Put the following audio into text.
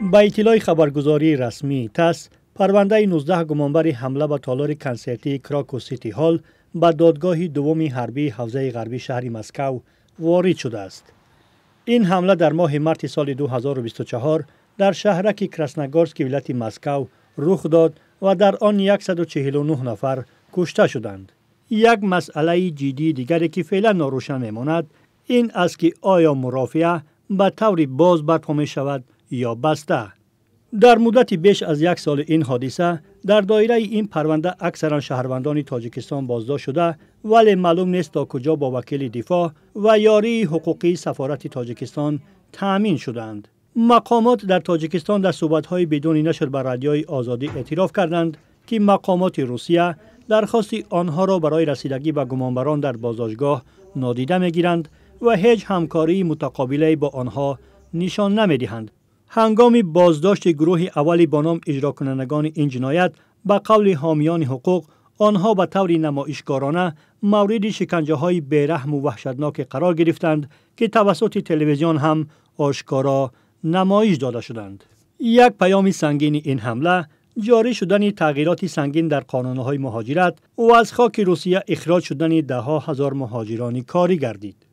با اطلاع خبرگزاری رسمی تاس، پرونده 19 گمانبر حمله به تالار کنسرتی کراکو سیتی هال به دادگاه دوم حربی حوزه غربی شهر مسکو وارد شده است. این حمله در ماه مارس سال 2024 در شهرک کراسنگورسک ولایت مسکو رخ داد و در آن 149 نفر کشته شدند. یک مسئله جدی دیگری که فعلا ناروشن میماند این است که آیا مرافعه به طور باز برپا می شود یا بسته. در مدت بیش از یک سال این حادثه در دایره این پرونده اکثرا شهروندان تاجیکستان بازداشت شده، ولی معلوم نیست تا کجا با وکیل دفاع و یاری حقوقی سفارت تاجیکستان تأمین شدند. مقامات در تاجیکستان در صحبت‌های بدون نشر بر رادیوی آزادی اعتراف کردند که مقامات روسیه درخواست آنها را برای رسیدگی به گمانبران در بازداشتگاه نادیده می‌گیرند و هیچ همکاری متقابلی با آنها نشان نمی‌دهند. هنگام بازداشت گروه اولی با نام اجرا کنندگان این جنایت، به قول حامیان حقوق، آنها به طور نمایشگرانه مورد شکنجه‌های بیرحم و وحشتناک قرار گرفتند که توسط تلویزیون هم آشکارا نمایش داده شدند. یک پیام سنگین این حمله جاری شدن تغییرات سنگین در قانون‌های مهاجرت و از خاک روسیه اخراج شدن ده‌ها هزار مهاجران کاری گردید.